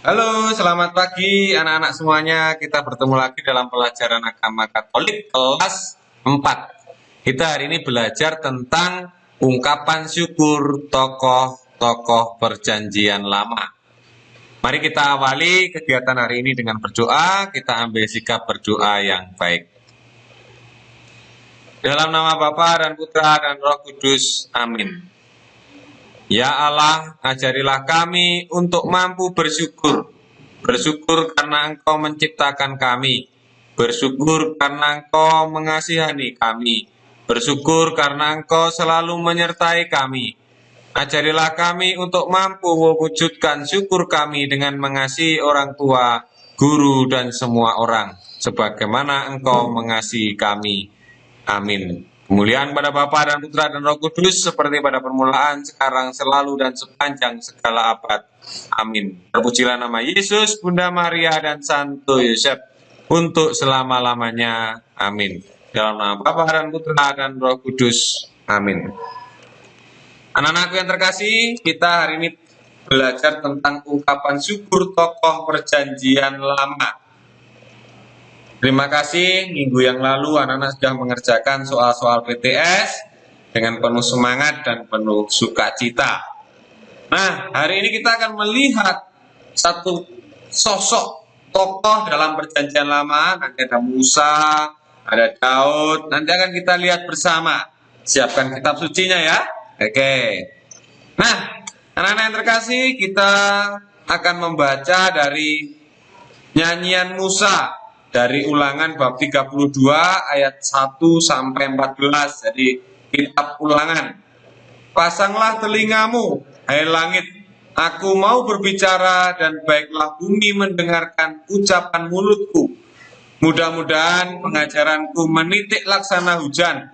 Halo, selamat pagi anak-anak semuanya. Kita bertemu lagi dalam pelajaran agama Katolik kelas 4. Kita hari ini belajar tentang ungkapan syukur tokoh-tokoh perjanjian lama. Mari kita awali kegiatan hari ini dengan berdoa. Kita ambil sikap berdoa yang baik. Dalam nama Bapa dan Putra dan Roh Kudus. Amin. Ya Allah, ajarilah kami untuk mampu bersyukur. Bersyukur karena Engkau menciptakan kami. Bersyukur karena Engkau mengasihani kami. Bersyukur karena Engkau selalu menyertai kami. Ajarilah kami untuk mampu mewujudkan syukur kami dengan mengasihi orang tua, guru, dan semua orang, sebagaimana Engkau mengasihi kami. Amin. Kemuliaan pada Bapa dan Putra dan Roh Kudus seperti pada permulaan, sekarang, selalu, dan sepanjang segala abad. Amin. Terpujilah nama Yesus, Bunda Maria, dan Santo Yosef untuk selama-lamanya. Amin. Dalam nama Bapa dan Putra dan Roh Kudus. Amin. Anak-anakku yang terkasih, kita hari ini belajar tentang ungkapan syukur tokoh perjanjian lama. Terima kasih, minggu yang lalu anak-anak sudah mengerjakan soal-soal PTS dengan penuh semangat dan penuh sukacita. Nah, hari ini kita akan melihat satu sosok tokoh dalam perjanjian lama. Nanti ada Musa, ada Daud, nanti akan kita lihat bersama. Siapkan kitab sucinya ya. Oke. Nah, anak-anak yang terkasih, kita akan membaca dari nyanyian Musa dari Ulangan bab 32 ayat 1 sampai 14. Jadi kitab Ulangan. Pasanglah telingamu, hai langit, aku mau berbicara, dan baiklah bumi mendengarkan ucapan mulutku. Mudah-mudahan pengajaranku menitik laksana hujan,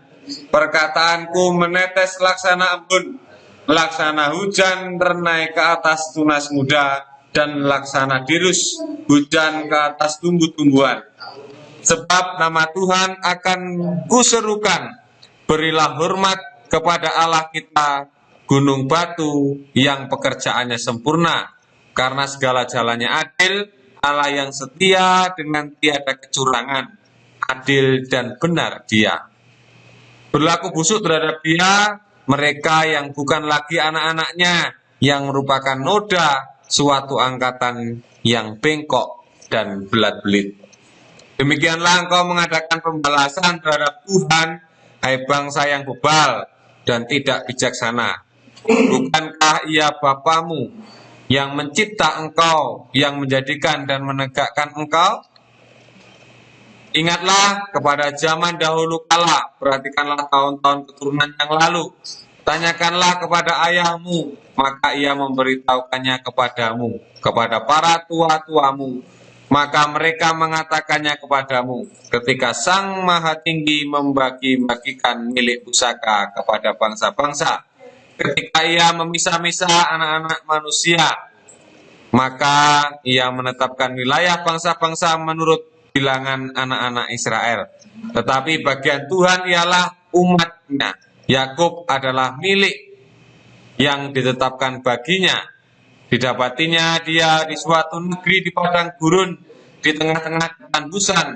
perkataanku menetes laksana embun, laksana hujan renai ke atas tunas muda, dan laksana dirus hujan ke atas tumbuh-tumbuhan. Sebab nama Tuhan akan kuserukan, berilah hormat kepada Allah kita, gunung batu yang pekerjaannya sempurna, karena segala jalannya adil, Allah yang setia dengan tiada kecurangan, adil dan benar Dia. Berlaku busuk terhadap Dia mereka yang bukan lagi anak-anaknya, yang merupakan noda suatu angkatan yang bengkok dan belat-belit. Demikianlah engkau mengadakan pembalasan terhadap Tuhan, hai bangsa yang bebal dan tidak bijaksana. Bukankah Ia Bapamu yang mencipta engkau, yang menjadikan dan menegakkan engkau? Ingatlah kepada zaman dahulu kala, perhatikanlah tahun-tahun keturunan yang lalu. Tanyakanlah kepada ayahmu, maka ia memberitahukannya kepadamu, kepada para tua-tuamu, maka mereka mengatakannya kepadamu, ketika Sang Maha Tinggi membagi-bagikan milik pusaka kepada bangsa-bangsa, ketika ia memisah-misah anak-anak manusia, maka ia menetapkan wilayah bangsa-bangsa menurut bilangan anak-anak Israel. Tetapi bagian Tuhan ialah umat-Nya. Yakub adalah milik yang ditetapkan baginya. Didapatinya dia di suatu negeri di padang gurun, di tengah-tengah hutan busan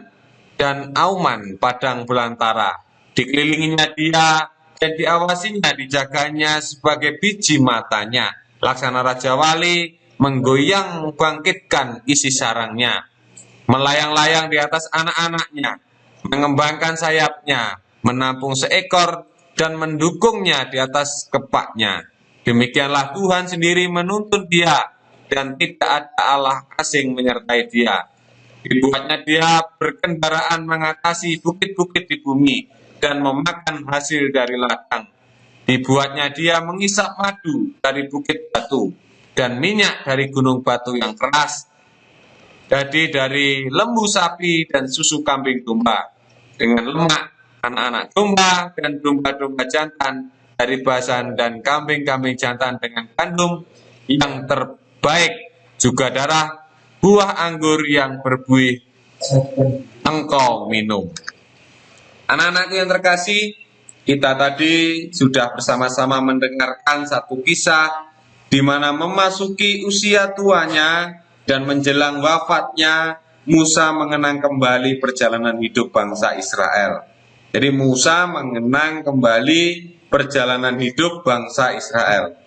dan auman padang belantara. Dikelilinginya dia dan diawasinya, dijaganya sebagai biji matanya. Laksana Raja Wali menggoyang bangkitkan isi sarangnya, melayang-layang di atas anak-anaknya, mengembangkan sayapnya, menampung seekor dan mendukungnya di atas kepaknya. Demikianlah Tuhan sendiri menuntun dia, dan tidak ada Allah asing menyertai dia. Dibuatnya dia berkendaraan mengatasi bukit-bukit di bumi dan memakan hasil dari ladang. Dibuatnya dia mengisap madu dari bukit batu dan minyak dari gunung batu yang keras. Jadi dari lembu sapi dan susu kambing domba, dengan lemak anak-anak domba dan domba-domba jantan, dari basan dan kambing-kambing jantan dengan gandum yang terbaik, juga darah buah anggur yang berbuih engkau minum. Anak-anakku yang terkasih, kita tadi sudah bersama-sama mendengarkan satu kisah di mana memasuki usia tuanya dan menjelang wafatnya Musa mengenang kembali perjalanan hidup bangsa Israel. Jadi Musa mengenang kembali perjalanan hidup bangsa Israel.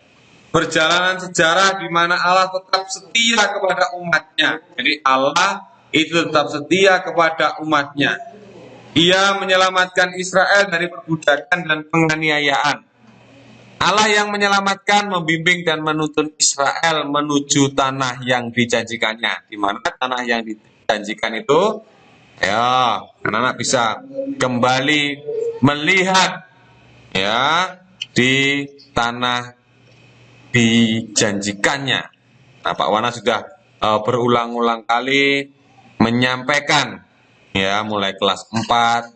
Perjalanan sejarah di mana Allah tetap setia kepada umatnya. Jadi Allah itu tetap setia kepada umatnya. Ia menyelamatkan Israel dari perbudakan dan penganiayaan. Allah yang menyelamatkan, membimbing dan menuntun Israel menuju tanah yang dijanjikannya. Di mana tanah yang dijanjikan itu? Ya, anak-anak bisa kembali melihat ya di tanah dijanjikannya. Nah, Pak Wana sudah berulang-ulang kali menyampaikan ya, mulai kelas 4,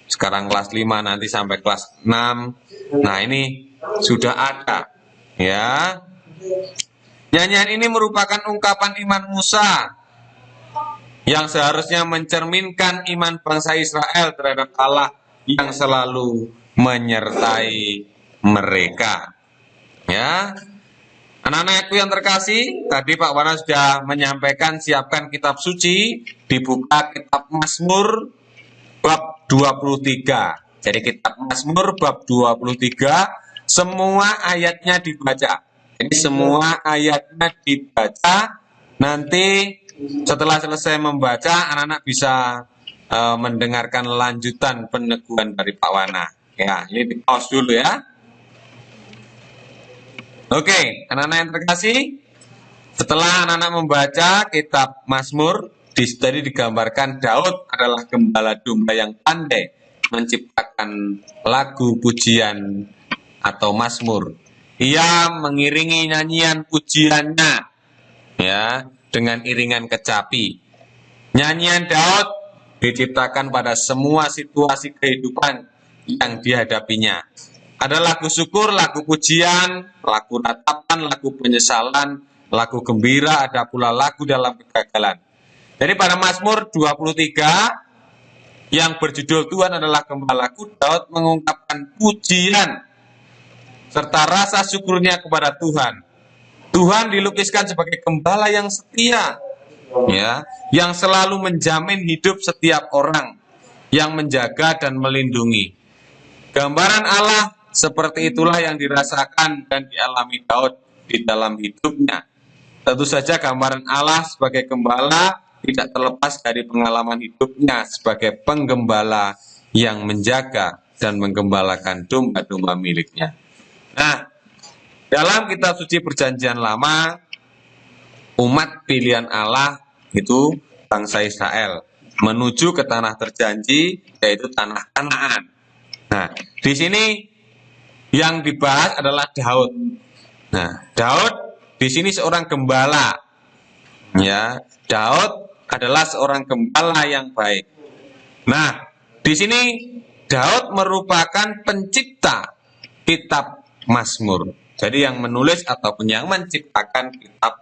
sekarang kelas 5, nanti sampai kelas 6. Nah, ini sudah ada ya. Nyanyian ini merupakan ungkapan iman Musa yang seharusnya mencerminkan iman bangsa Israel terhadap Allah yang selalu menyertai mereka. Ya, anak-anakku yang terkasih, tadi Pak Wana sudah menyampaikan siapkan kitab suci, dibuka kitab Mazmur bab 23. Jadi kitab Mazmur bab 23, semua ayatnya dibaca. Jadi semua ayatnya dibaca. Nanti setelah selesai membaca, anak-anak bisa mendengarkan lanjutan peneguhan dari Pak Wana. Ya, ini di pause dulu ya. Oke, anak-anak yang terkasih, setelah anak-anak membaca kitab Mazmur, tadi digambarkan Daud adalah gembala domba yang pandai menciptakan lagu pujian atau Mazmur. Ia mengiringi nyanyian pujiannya ya dengan iringan kecapi. Nyanyian Daud diciptakan pada semua situasi kehidupan yang dihadapinya. Ada lagu syukur, lagu pujian, lagu ratapan, lagu penyesalan, lagu gembira, ada pula lagu dalam kegagalan. Jadi pada Mazmur 23 yang berjudul Tuhan adalah gembalaku, Daud mengungkapkan pujian serta rasa syukurnya kepada Tuhan. Tuhan dilukiskan sebagai gembala yang setia, ya, yang selalu menjamin hidup setiap orang, yang menjaga dan melindungi. Gambaran Allah seperti itulah yang dirasakan dan dialami Daud di dalam hidupnya. Tentu saja gambaran Allah sebagai gembala tidak terlepas dari pengalaman hidupnya sebagai penggembala yang menjaga dan menggembalakan domba-domba miliknya. Nah, dalam kitab suci perjanjian lama, umat pilihan Allah itu bangsa Israel menuju ke tanah terjanji, yaitu tanah Kanaan. Nah, di sini yang dibahas adalah Daud. Nah, Daud di sini seorang gembala. Ya, Daud adalah seorang gembala yang baik. Nah, di sini Daud merupakan pencipta kitab Mazmur. Jadi yang menulis ataupun yang menciptakan kitab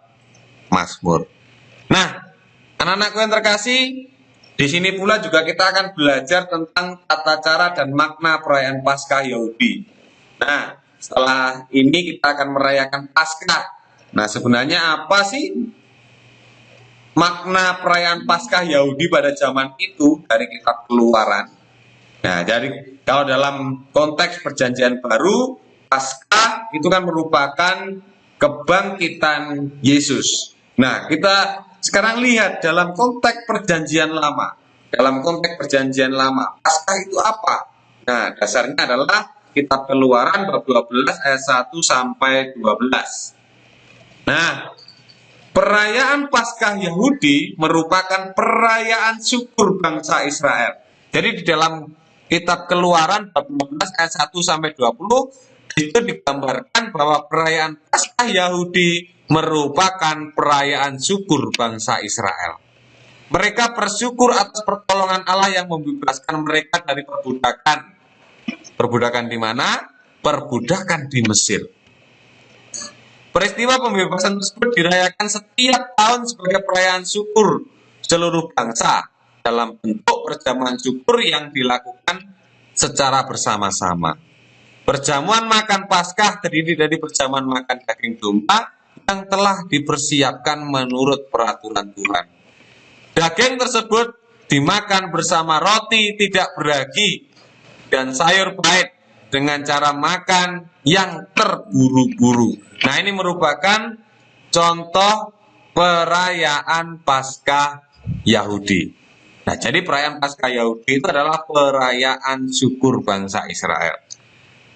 Mazmur. Nah, anak-anakku yang terkasih, di sini pula juga kita akan belajar tentang tata cara dan makna perayaan Paskah Yahudi. Nah, setelah ini kita akan merayakan Paskah. Nah, sebenarnya apa sih makna perayaan Paskah Yahudi pada zaman itu dari kitab Keluaran? Nah, jadi kalau dalam konteks perjanjian baru, Paskah itu kan merupakan kebangkitan Yesus. Nah, kita sekarang lihat dalam konteks perjanjian lama. Dalam konteks perjanjian lama, Paskah itu apa? Nah, dasarnya adalah kitab Keluaran bab 12 ayat 1 sampai 12. Nah, perayaan Paskah Yahudi merupakan perayaan syukur bangsa Israel. Jadi di dalam kitab Keluaran bab 12 ayat 1 sampai 20 itu digambarkan bahwa perayaan Paskah Yahudi merupakan perayaan syukur bangsa Israel. Mereka bersyukur atas pertolongan Allah yang membebaskan mereka dari perbudakan. Perbudakan di mana? Perbudakan di Mesir. Peristiwa pembebasan tersebut dirayakan setiap tahun sebagai perayaan syukur seluruh bangsa dalam bentuk perjamuan syukur yang dilakukan secara bersama-sama. Perjamuan makan Paskah terdiri dari perjamuan makan daging domba yang telah dipersiapkan menurut peraturan Tuhan. Daging tersebut dimakan bersama roti tidak beragi dan sayur pahit dengan cara makan yang terburu-buru. Nah, ini merupakan contoh perayaan Paskah Yahudi. Nah, jadi perayaan Paskah Yahudi itu adalah perayaan syukur bangsa Israel.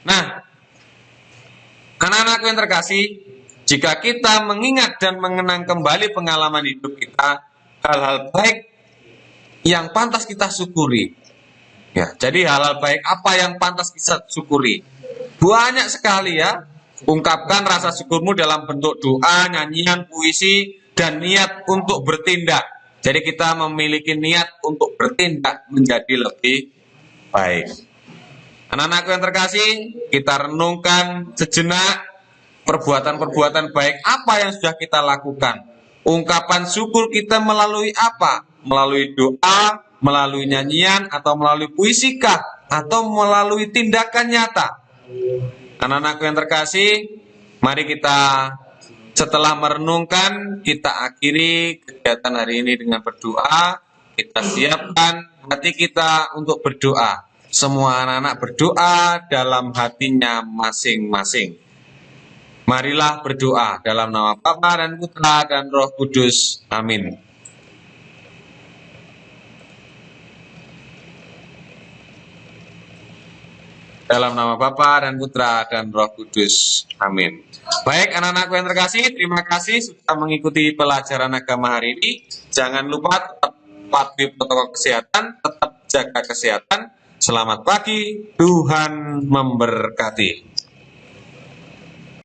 Nah, anak-anakku yang terkasih, jika kita mengingat dan mengenang kembali pengalaman hidup kita, hal-hal baik yang pantas kita syukuri. Ya, jadi hal-hal baik apa yang pantas kita syukuri? Banyak sekali ya. Ungkapkan rasa syukurmu dalam bentuk doa, nyanyian, puisi, dan niat untuk bertindak. Jadi kita memiliki niat untuk bertindak menjadi lebih baik. Anak-anakku yang terkasih, kita renungkan sejenak perbuatan-perbuatan baik apa yang sudah kita lakukan. Ungkapan syukur kita melalui apa? Melalui doa, melalui nyanyian, atau melalui puisikah? Atau melalui tindakan nyata? Anak-anakku yang terkasih, mari kita setelah merenungkan, kita akhiri kegiatan hari ini dengan berdoa. Kita siapkan hati kita untuk berdoa. Semua anak-anak berdoa dalam hatinya masing-masing. Marilah berdoa dalam nama Bapa dan Putra dan Roh Kudus. Amin. Dalam nama Bapa dan Putra dan Roh Kudus. Amin. Baik, anak-anakku yang terkasih, terima kasih sudah mengikuti pelajaran agama hari ini. Jangan lupa tetap patuhi protokol kesehatan, tetap jaga kesehatan. Selamat pagi, Tuhan memberkati.